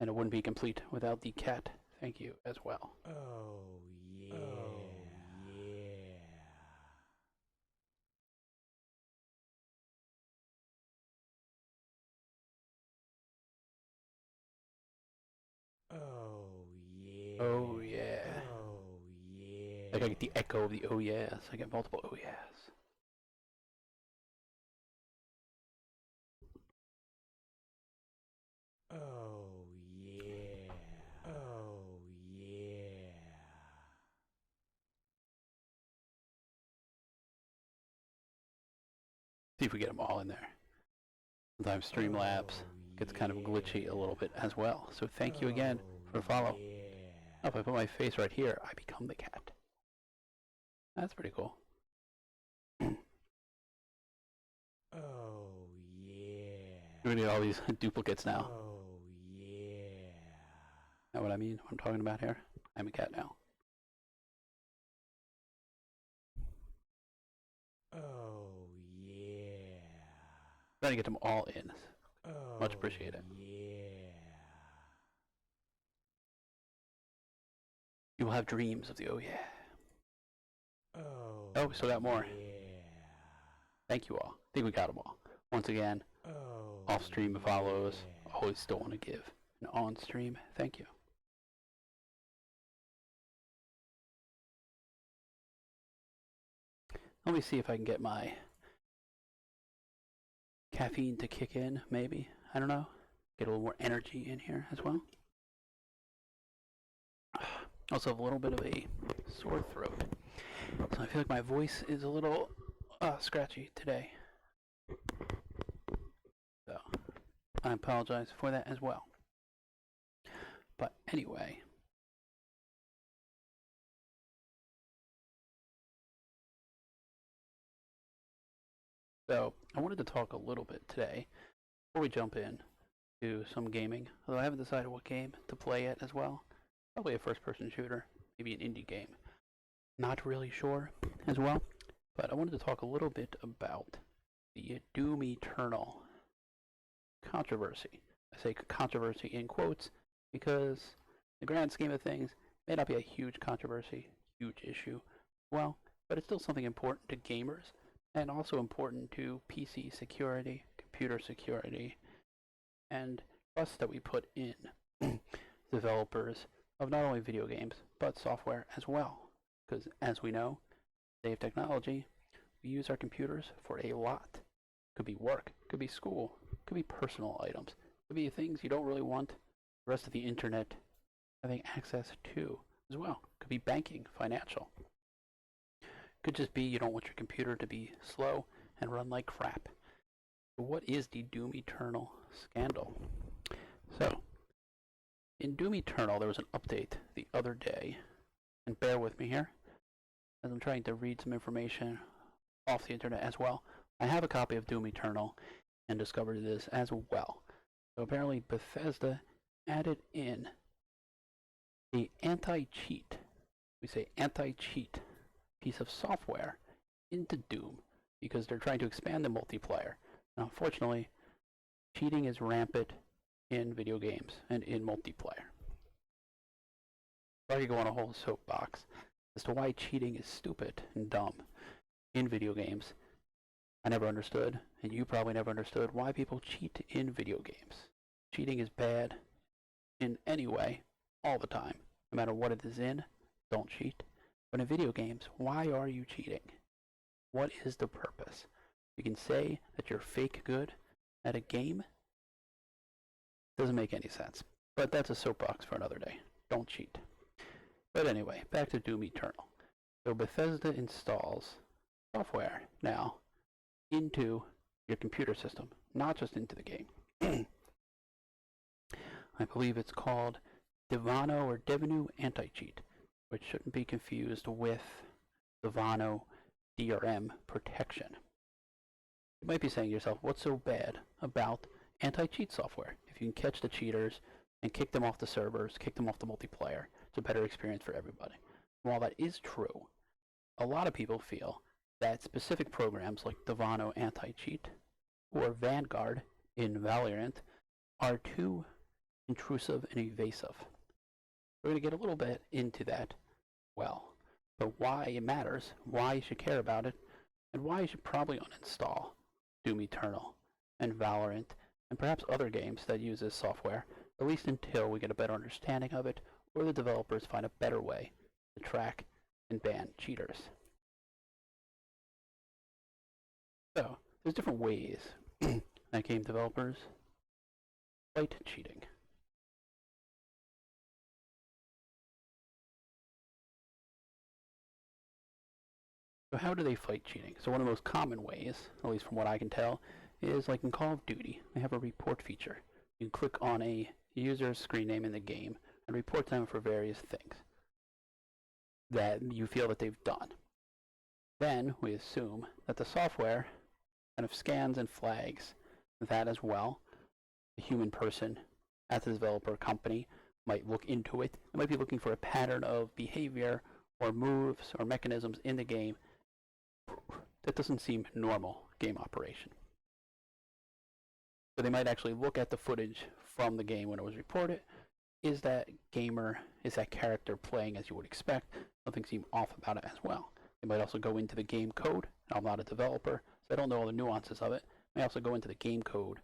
And it wouldn't be complete without the cat. Thank you as well. Oh, yeah. Oh, yeah. Oh, yeah. Oh, yeah. Oh, yeah. Like I get the echo of the oh yes. I get multiple oh yes. Oh, yeah. Oh, yeah. See if we get them all in there. Sometimes Streamlabs gets kind of glitchy a little bit as well. So thank you again for the follow. Yeah. Oh, if I put my face right here, I become the cat. That's pretty cool. Oh, yeah. We need all these duplicates now. Oh, yeah. Know what I mean? What I'm talking about here? I'm a cat now. Oh, yeah. Trying to get them all in. Oh, Much appreciated. Yeah. You will have dreams of the oh yeah. Oh, we still got more. Yeah. Thank you all. I think we got them all. Once again, Oh, off stream follows. yeah. Always still want to give. And on stream, thank you. Let me see if I can get my caffeine to kick in, maybe. I don't know. Get a little more energy in here as well. Also have a little bit of a sore throat. So I feel like my voice is a little scratchy today. So I apologize for that as well. But anyway. So I wanted to talk a little bit today before we jump in to some gaming. Although I haven't decided what game to play yet as well. Probably a first-person shooter, maybe an indie game. Not really sure as well. But I wanted to talk a little bit about the Doom Eternal controversy. I say controversy in quotes because in the grand scheme of things, it may not be a huge controversy, huge issue, well, but it's still something important to gamers and also important to PC security, computer security, and trust that we put in developers of not only video games, but software as well. Because as we know, today of technology, we use our computers for a lot. Could be work, could be school, could be personal items, could be things you don't really want the rest of the internet having access to as well. Could be banking, financial. Could just be you don't want your computer to be slow and run like crap. But what is the Doom Eternal scandal? So, in Doom Eternal, there was an update the other day, and bear with me here, as I'm trying to read some information off the internet as well. I have a copy of Doom Eternal and discovered this as well. So apparently Bethesda added in the anti-cheat, we say anti-cheat piece of software into Doom because they're trying to expand the multiplayer. Now, unfortunately, cheating is rampant in video games and in multiplayer. So I could go on a whole soapbox as to why cheating is stupid and dumb in video games. I never understood, and you probably never understood, why people cheat in video games. Cheating is bad in any way, all the time. No matter what it is in, don't cheat. But in video games, why are you cheating? What is the purpose? You can say that you're fake good at a game. Doesn't make any sense. But that's a soapbox for another day. Don't cheat. But anyway, back to Doom Eternal. So Bethesda installs software now into your computer system, not just into the game. I believe it's called Devano or Devenu Anti-Cheat, which shouldn't be confused with Devano DRM protection. You might be saying to yourself, what's so bad about anti-cheat software? If you can catch the cheaters and kick them off the servers, kick them off the multiplayer, it's a better experience for everybody. While that is true, a lot of people feel that specific programs like Devano Anti-Cheat or Vanguard in Valorant are too intrusive and evasive. We're going to get a little bit into that, well, but why it matters, why you should care about it, and why you should probably uninstall Doom Eternal and Valorant, and perhaps other games that use this software, at least until we get a better understanding of it, or the developers find a better way to track and ban cheaters. So, there's different ways that game developers fight cheating. So how do they fight cheating? So one of the most common ways, at least from what I can tell, is like in Call of Duty, they have a report feature. You can click on a user's screen name in the game and report them for various things that you feel that they've done. Then we assume that the software kind of scans and flags that as well. The human person at the developer company might look into it. It might be looking for a pattern of behavior or moves or mechanisms in the game that doesn't seem normal game operation. So they might actually look at the footage from the game when it was reported. Is that gamer, is that character playing as you would expect? Something seems off about it as well. They might also go into the game code. I'm not a developer, so I don't know all the nuances of it. They may also go into the game code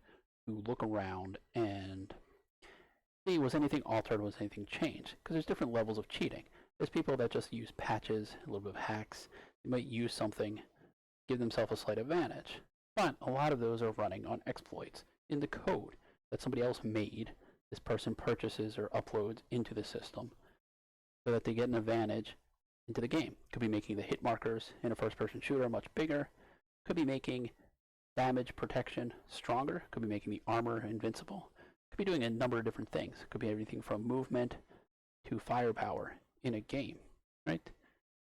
to look around and see, was anything altered, was anything changed? Because there's different levels of cheating. There's people that just use patches, a little bit of hacks. They might use something, give themselves a slight advantage. But a lot of those are running on exploits in the code that somebody else made. This person purchases or uploads into the system so that they get an advantage into the game. Could be making the hit markers in a first-person shooter much bigger. Could be making damage protection stronger. Could be making the armor invincible. Could be doing a number of different things. Could be everything from movement to firepower in a game, right?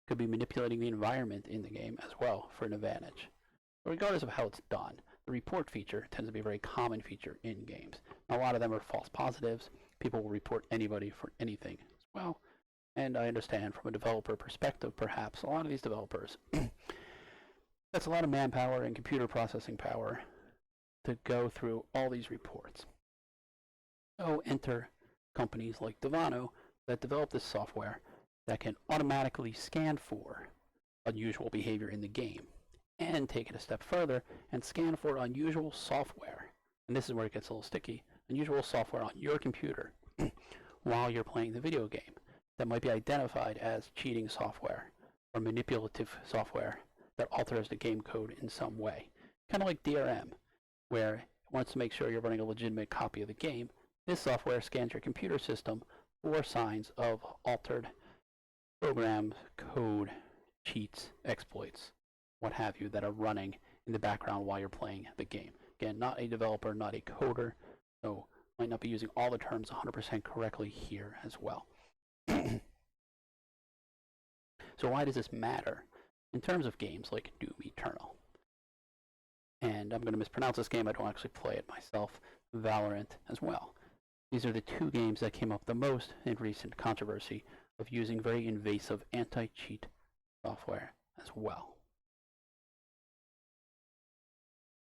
Could be manipulating the environment in the game as well for an advantage. But regardless of how it's done, the report feature tends to be a very common feature in games. Now, a lot of them are false positives. People will report anybody for anything as well. And I understand from a developer perspective, perhaps, a lot of these developers, that's a lot of manpower and computer processing power to go through all these reports. So enter companies like Devano that develop this software that can automatically scan for unusual behavior in the game and take it a step further and scan for unusual software. And this is where it gets a little sticky. Unusual software on your computer while you're playing the video game that might be identified as cheating software or manipulative software that alters the game code in some way. Kind of like DRM, where it wants to make sure you're running a legitimate copy of the game. This software scans your computer system for signs of altered programs, code, cheats, exploits, what have you, that are running in the background while you're playing the game. Again, not a developer, not a coder, so might not be using all the terms 100% correctly here as well. So why does this matter in terms of games like Doom Eternal? And I'm going to mispronounce this game, I don't actually play it myself, Valorant as well. These are the two games that came up the most in recent controversy of using very invasive anti-cheat software as well.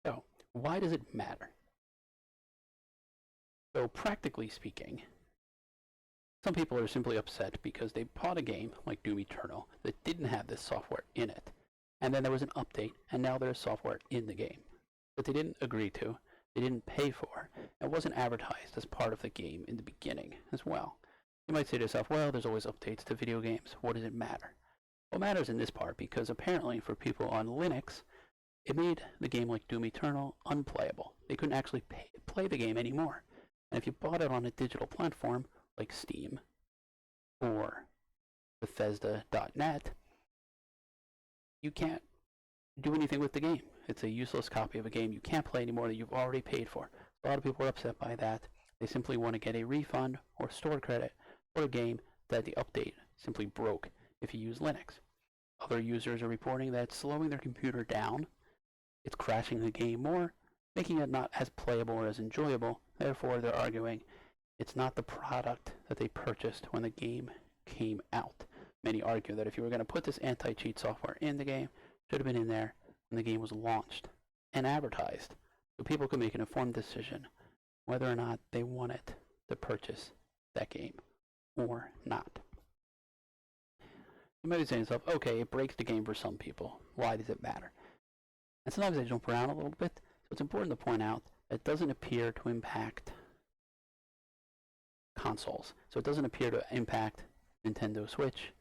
So, why does it matter? So, practically speaking, some people are simply upset because they bought a game like Doom Eternal that didn't have this software in it. And then there was an update, and now there's software in the game that they didn't agree to, they didn't pay for, and wasn't advertised as part of the game in the beginning as well. You might say to yourself, well, there's always updates to video games. What does it matter? Well, it matters in this part because apparently for people on Linux, it made the game like Doom Eternal unplayable. They couldn't actually play the game anymore. And if you bought it on a digital platform like Steam or Bethesda.net, you can't do anything with the game. It's a useless copy of a game you can't play anymore that you've already paid for. A lot of people are upset by that. They simply want to get a refund or store credit for a game that the update simply broke if you use Linux. Other users are reporting that it's slowing their computer down, it's crashing the game more, making it not as playable or as enjoyable. Therefore, they're arguing it's not the product that they purchased when the game came out. Many argue that if you were going to put this anti-cheat software in the game, it should have been in there when the game was launched and advertised, so people could make an informed decision whether or not they wanted to purchase that game or not. You might be saying to yourself, okay, it breaks the game for some people. Why does it matter? And sometimes I jump around a little bit, so it's important to point out that it doesn't appear to impact consoles. So it doesn't appear to impact Nintendo Switch,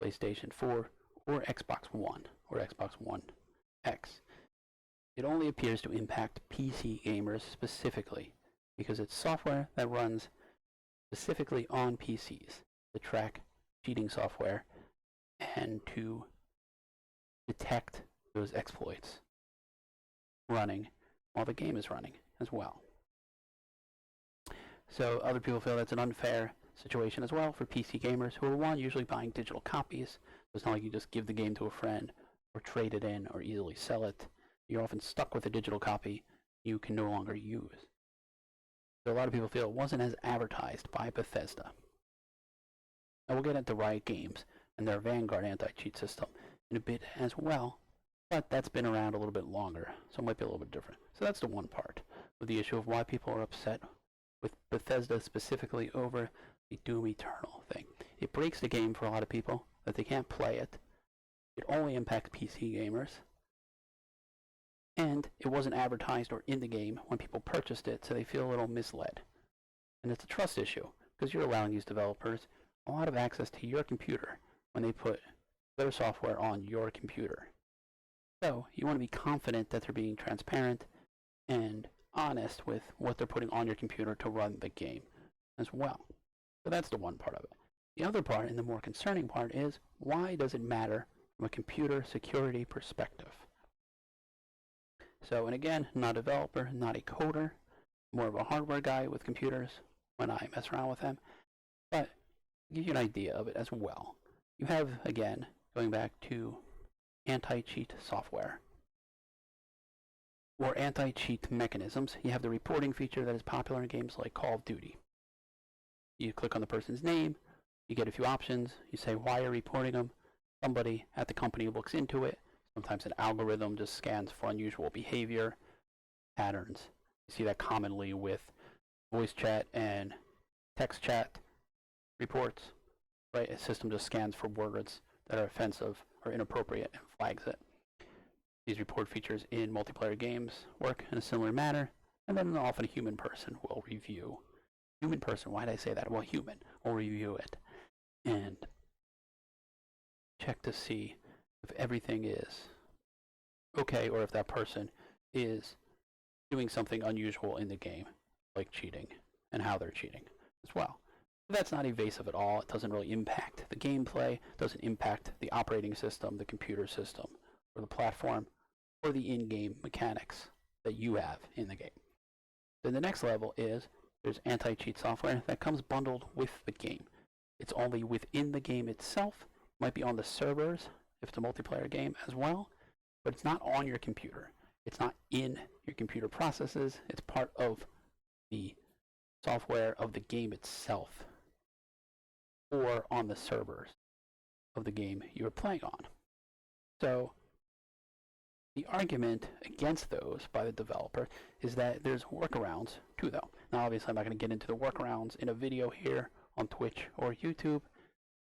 PlayStation 4, or Xbox One, or Xbox One X. It only appears to impact PC gamers specifically, because it's software that runs specifically on PCs to track cheating software and to detect those exploits running while the game is running as well. So other people feel that's an unfair situation as well for PC gamers who are, one, usually buying digital copies. So it's not like you just give the game to a friend or trade it in or easily sell it. You're often stuck with a digital copy you can no longer use. So a lot of people feel it wasn't as advertised by Bethesda. Now we'll get into Riot Games and their Vanguard anti-cheat system in a bit as well, but that's been around a little bit longer, so it might be a little bit different. So that's the one part of the issue of why people are upset with Bethesda specifically over the Doom Eternal thing. It breaks the game for a lot of people, that they can't play it. It only impacts PC gamers. And it wasn't advertised or in the game when people purchased it, so they feel a little misled. And it's a trust issue, because you're allowing these developers a lot of access to your computer when they put their software on your computer. So you want to be confident that they're being transparent and honest with what they're putting on your computer to run the game as well. So that's the one part of it. The other part, and the more concerning part, is why does it matter from a computer security perspective? So, and again, not a developer, not a coder, more of a hardware guy with computers when I mess around with them. But to give you an idea of it as well, you have, again, going back to anti-cheat software or anti-cheat mechanisms, you have the reporting feature that is popular in games like Call of Duty. You click on the person's name, you get a few options, you say why you're reporting them, somebody at the company looks into it, sometimes an algorithm just scans for unusual behavior patterns. You see that commonly with voice chat and text chat reports, right? A system just scans for words that are offensive or inappropriate and flags it. These report features in multiplayer games work in a similar manner, and then often a human person will review. Human person, why did I say that? Well, human will review it and check to see if everything is okay or if that person is doing something unusual in the game, like cheating, and how they're cheating as well. That's not evasive at all. It doesn't really impact the gameplay, doesn't impact the operating system, the computer system, or the platform, or the in-game mechanics that you have in the game. Then the next level is there's anti-cheat software that comes bundled with the game. It's only within the game itself, might be on the servers if it's a multiplayer game as well, but it's not on your computer. It's not in your computer processes. It's part of the software of the game itself or on the servers of the game you are playing on. So the argument against those by the developer is that there's workarounds too, though. Now, obviously, I'm not going to get into the workarounds in a video here on Twitch or YouTube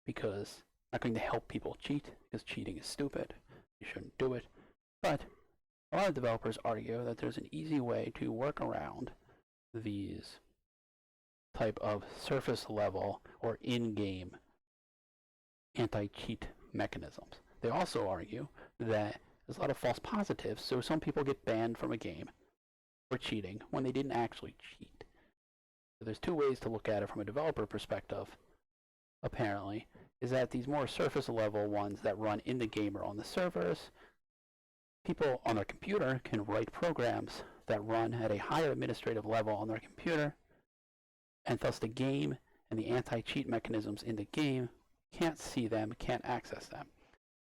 because I'm not going to help people cheat, because cheating is stupid. You shouldn't do it. But a lot of developers argue that there's an easy way to work around these type of surface level or in-game anti-cheat mechanisms. They also argue that there's a lot of false positives, so some people get banned from a game for cheating when they didn't actually cheat. So there's two ways to look at it from a developer perspective, apparently, is that these more surface level ones that run in the game or on the servers, people on their computer can write programs that run at a higher administrative level on their computer, and thus the game and the anti-cheat mechanisms in the game can't see them, can't access them.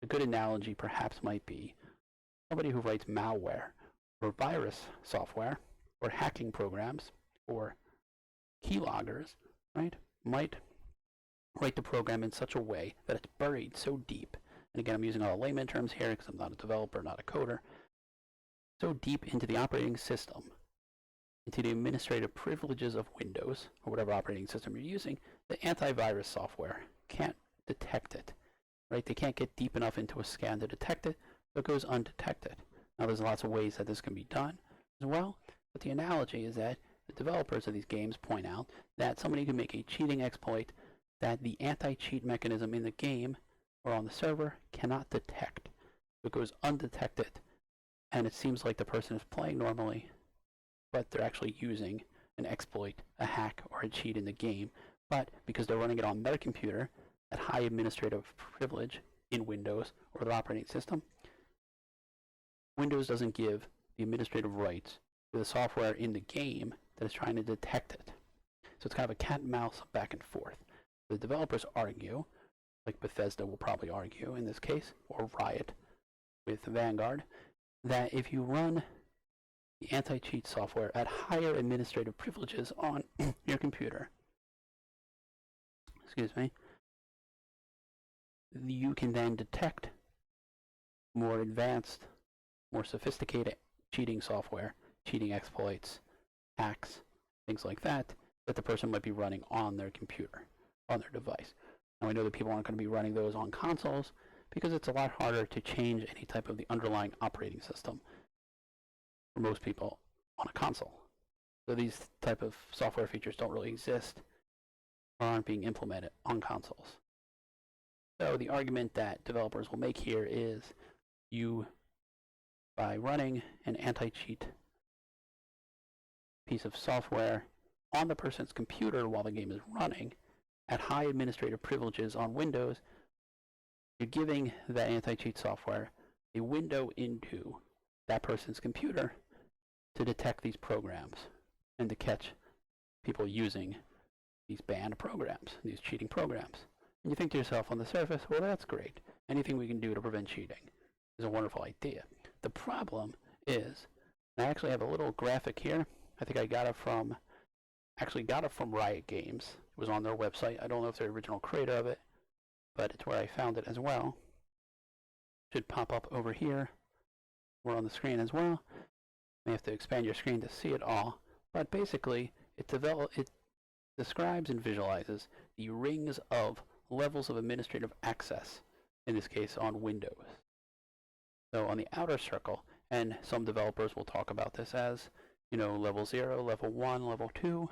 A good analogy perhaps might be somebody who writes malware or virus software or hacking programs or keyloggers, right, might write the program in such a way that it's buried so deep, and again I'm using all layman terms here because I'm not a developer, not a coder, so deep into the operating system into the administrative privileges of Windows, or whatever operating system you're using, the antivirus software can't detect it, right? They can't get deep enough into a scan to detect it, so it goes undetected. Now, there's lots of ways that this can be done as well, but the analogy is that the developers of these games point out that somebody can make a cheating exploit that the anti-cheat mechanism in the game or on the server cannot detect. It goes undetected, and it seems like the person is playing normally, but they're actually using an exploit, a hack, or a cheat in the game. But because they're running it on their computer at high administrative privilege in Windows or the operating system, Windows doesn't give the administrative rights to the software in the game that is trying to detect it. So it's kind of a cat and mouse back and forth. The developers argue, like Bethesda will probably argue in this case, or Riot with Vanguard, that if you run the anti-cheat software at higher administrative privileges on your computer, you can then detect more advanced, more sophisticated cheating software, cheating exploits, hacks, things like that, that the person might be running on their computer, on their device. Now, I know that people aren't going to be running those on consoles because it's a lot harder to change any type of the underlying operating system for most people on a console. So these type of software features don't really exist or aren't being implemented on consoles. So the argument that developers will make here is you, by running an anti-cheat piece of software on the person's computer while the game is running at high administrative privileges on Windows, you're giving that anti-cheat software a window into that person's computer to detect these programs and to catch people using these banned programs, these cheating programs. And you think to yourself on the surface, well, that's great. Anything we can do to prevent cheating is a wonderful idea. The problem is, I actually have a little graphic here. I think I got it from Riot Games. It was on their website. I don't know if they're the original creator of it, but it's where I found it as well. Should pop up over here. We're on the screen as well. You may have to expand your screen to see it all. But basically, it describes and visualizes the rings of levels of administrative access, in this case on Windows. So on the outer circle, and some developers will talk about this as, level 0, level 1, level 2.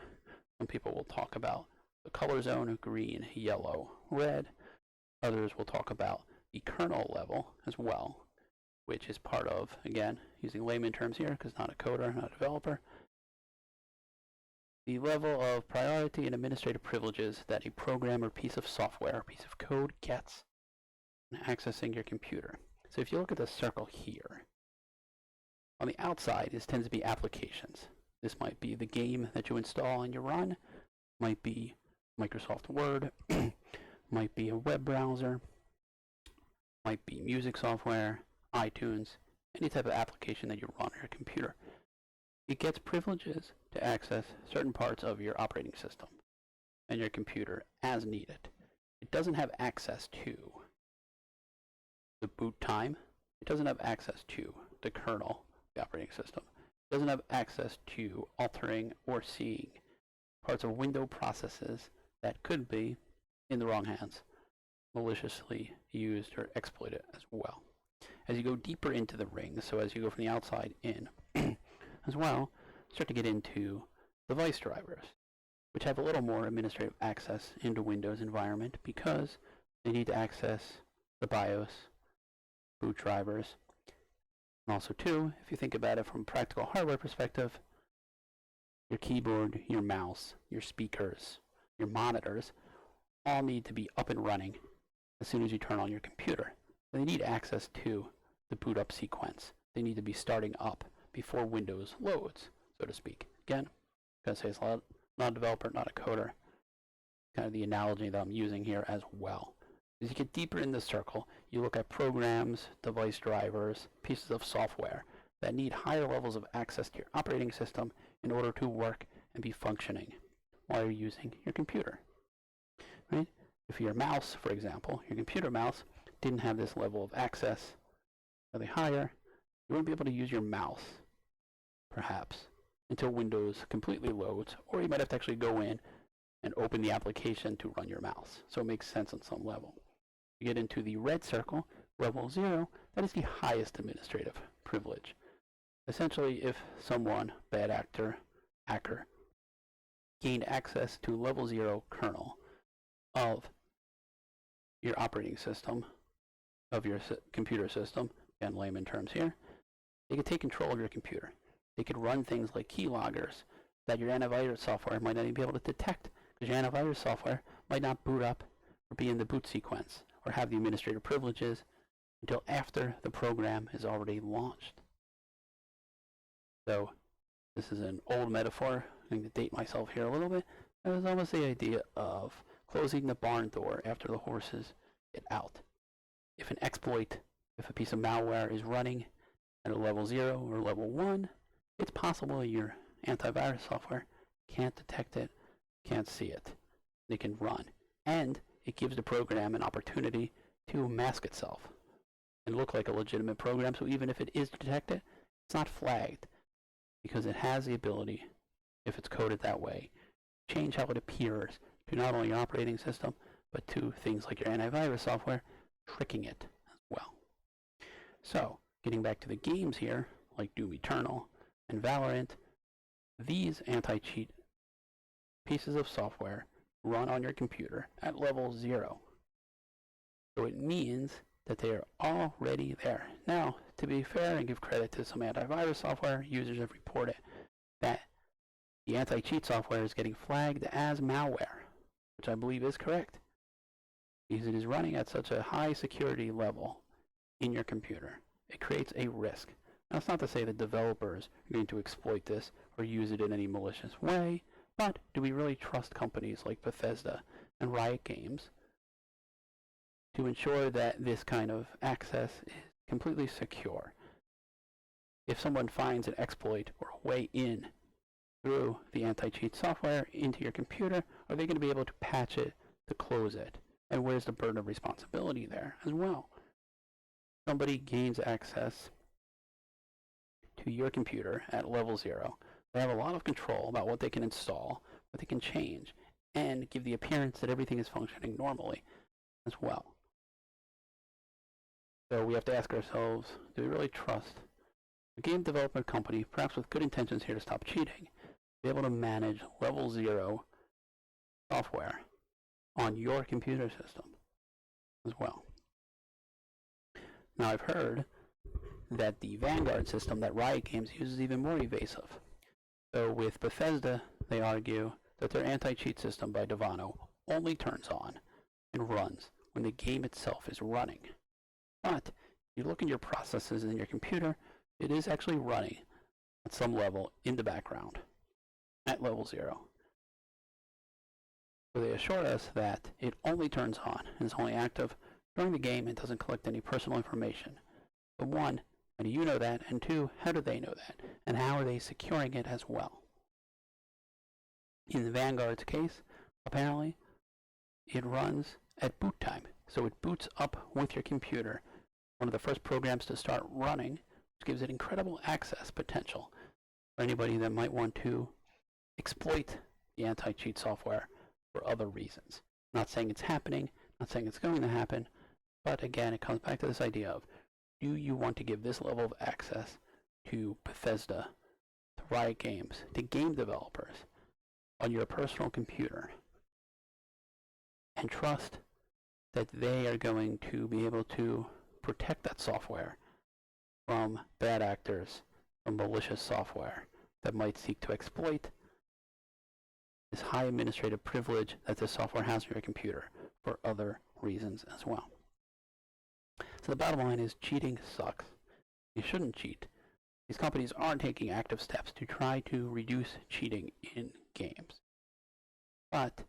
Some people will talk about the color zone of green, yellow, red. Others will talk about the kernel level as well, which is part of, again, using layman terms here because not a coder, not a developer, the level of priority and administrative privileges that a program or piece of software, or piece of code gets when accessing your computer. So if you look at the circle here, on the outside, this tends to be applications. This might be the game that you install and you run, might be Microsoft Word, might be a web browser, might be music software, iTunes, any type of application that you run on your computer. It gets privileges to access certain parts of your operating system and your computer as needed. It doesn't have access to the boot time. It doesn't have access to the kernel, the operating system. It doesn't have access to altering or seeing parts of window processes that could be, in the wrong hands, maliciously used or exploited as well. As you go deeper into the ring, so as you go from the outside in as well, start to get into device drivers, which have a little more administrative access into Windows environment because they need to access the BIOS, boot drivers, and also too, if you think about it from a practical hardware perspective, your keyboard, your mouse, your speakers, your monitors all need to be up and running as soon as you turn on your computer. They need access to the boot up sequence. They need to be starting up before Windows loads, so to speak. Again, I'm going to say it's not a developer, not a coder. Kind of the analogy that I'm using here as well. As you get deeper in the circle, you look at programs, device drivers, pieces of software that need higher levels of access to your operating system in order to work and be functioning while you're using your computer. Right? If your mouse, for example, your computer mouse didn't have this level of access really higher, you wouldn't be able to use your mouse, perhaps, until Windows completely loads, or you might have to actually go in and open the application to run your mouse. So it makes sense on some level. You get into the red circle, level 0, that is the highest administrative privilege. Essentially, if someone, bad actor, hacker, gained access to level 0 kernel of your operating system, of your computer system, in layman terms here, they could take control of your computer. They could run things like keyloggers that your antivirus software might not even be able to detect, because your antivirus software might not boot up or be in the boot sequence or have the administrative privileges until after the program is already launched. So this is an old metaphor. I'm going to date myself here a little bit. It was almost the idea of closing the barn door after the horses get out. If an exploit, if a piece of malware is running at a level 0 or level 1, it's possible your antivirus software can't detect it, can't see it. It can run. And it gives the program an opportunity to mask itself and look like a legitimate program. So even if it is detected, it's not flagged because it has the ability, if it's coded that way, to change how it appears to not only your operating system, but to things like your antivirus software, tricking it as well. So, getting back to the games here, like DOOM Eternal and Valorant, these anti-cheat pieces of software run on your computer at level 0. So it means that they are already there. Now, to be fair and give credit to some antivirus software, users have reported that the anti-cheat software is getting flagged as malware, which I believe is correct, because it is running at such a high security level in your computer. It creates a risk. Now, it's not to say that developers are going to exploit this or use it in any malicious way, but do we really trust companies like Bethesda and Riot Games to ensure that this kind of access is completely secure? If someone finds an exploit or a way in through the anti-cheat software into your computer, are they going to be able to patch it to close it? And where's the burden of responsibility there as well? Somebody gains access to your computer at level 0. They have a lot of control about what they can install, what they can change, and give the appearance that everything is functioning normally as well. So we have to ask ourselves, do we really trust a game development company, perhaps with good intentions here to stop cheating, be able to manage level 0 software on your computer system as well? Now, I've heard that the Vanguard system that Riot Games uses is even more evasive. So with Bethesda, they argue that their anti-cheat system by Devano only turns on and runs when the game itself is running. But if you look at your processes in your computer, it is actually running at some level in the background at level 0. So they assure us that it only turns on and is only active during the game and doesn't collect any personal information. But one, how do you know that? And two, how do they know that? And how are they securing it as well? In the Vanguard's case, apparently, it runs at boot time. So it boots up with your computer. One of the first programs to start running, which gives it incredible access potential for anybody that might want to exploit the anti-cheat software for other reasons. Not saying it's happening, not saying it's going to happen, but again, it comes back to this idea of, do you want to give this level of access to Bethesda, to Riot Games, to game developers on your personal computer, and trust that they are going to be able to protect that software from bad actors, from malicious software that might seek to exploit this high administrative privilege that this software has on your computer for other reasons as well? So the bottom line is, cheating sucks. You shouldn't cheat. These companies aren't taking active steps to try to reduce cheating in games. But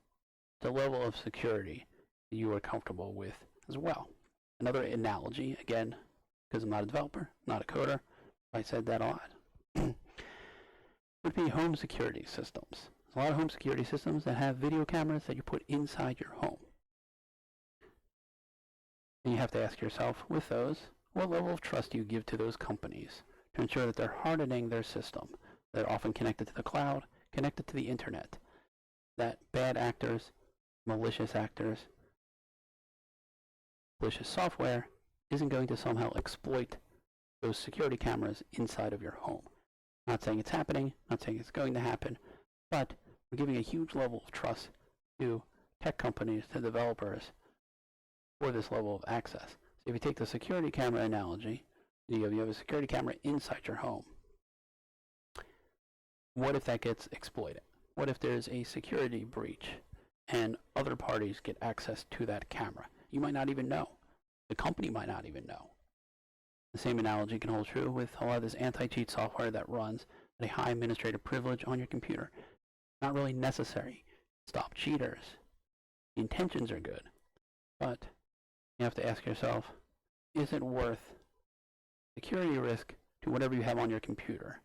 the level of security that you are comfortable with as well. Another analogy, again, because I'm not a developer, not a coder, I said that a lot, would be home security systems. There's a lot of home security systems that have video cameras that you put inside your home. And you have to ask yourself, with those, what level of trust do you give to those companies to ensure that they're hardening their system They're often connected to the cloud, connected to the internet. That bad actors, malicious software isn't going to somehow exploit those security cameras inside of your home. Not saying it's happening, not saying it's going to happen, but we're giving a huge level of trust to tech companies, to developers, for this level of access. So if you take the security camera analogy, you have a security camera inside your home. What if that gets exploited? What if there's a security breach and other parties get access to that camera? You might not even know. The company might not even know. The same analogy can hold true with a lot of this anti-cheat software that runs at a high administrative privilege on your computer. Not really necessary. Stop cheaters. The intentions are good, but you have to ask yourself, is it worth security risk to whatever you have on your computer?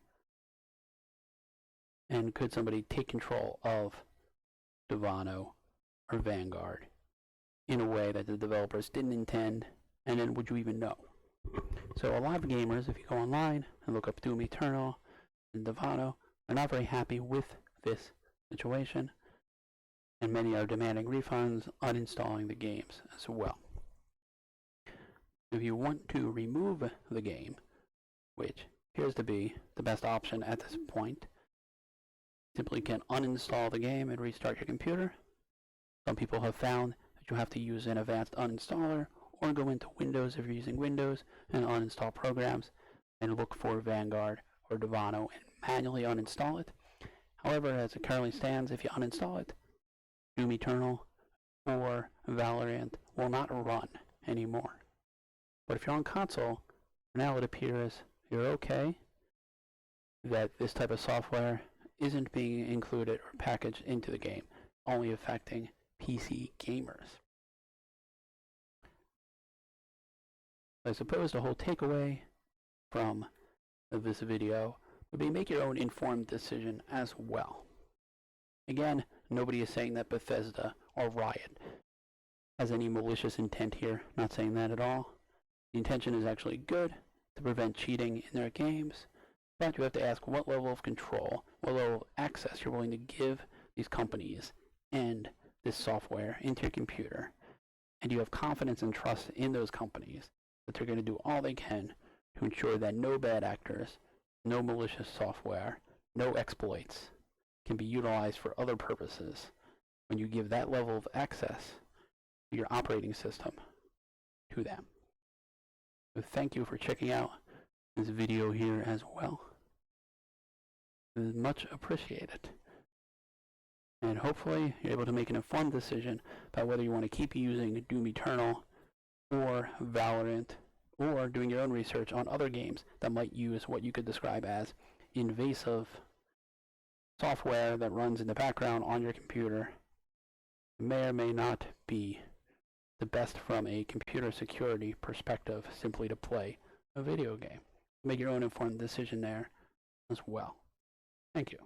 And could somebody take control of Devano or Vanguard in a way that the developers didn't intend, and then would you even know? So a lot of gamers, if you go online and look up Doom Eternal and Devano, are not very happy with this situation, and many are demanding refunds, uninstalling the games as well. If you want to remove the game, which appears to be the best option at this point, simply can uninstall the game and restart your computer. Some people have found that you have to use an advanced uninstaller or go into Windows if you're using Windows and uninstall programs and look for Vanguard or Devano and manually uninstall it. However, as it currently stands, if you uninstall it, Doom Eternal or Valorant will not run anymore. But if you're on console, now it appears you're okay, that this type of software isn't being included or packaged into the game, only affecting PC gamers. I suppose the whole takeaway from this video would be make your own informed decision as well. Again, nobody is saying that Bethesda or Riot has any malicious intent here, not saying that at all. The intention is actually good, to prevent cheating in their games, but you have to ask what level of control, what level of access you're willing to give these companies and this software into your computer. And you have confidence and trust in those companies that they're going to do all they can to ensure that no bad actors, no malicious software, no exploits can be utilized for other purposes when you give that level of access to your operating system to them. So thank you for checking out this video here as well. It is much appreciated. And hopefully you're able to make an informed decision about whether you want to keep using Doom Eternal or Valorant, or doing your own research on other games that might use what you could describe as invasive software that runs in the background on your computer. It may or may not be the best from a computer security perspective simply to play a video game. Make your own informed decision there as well. Thank you.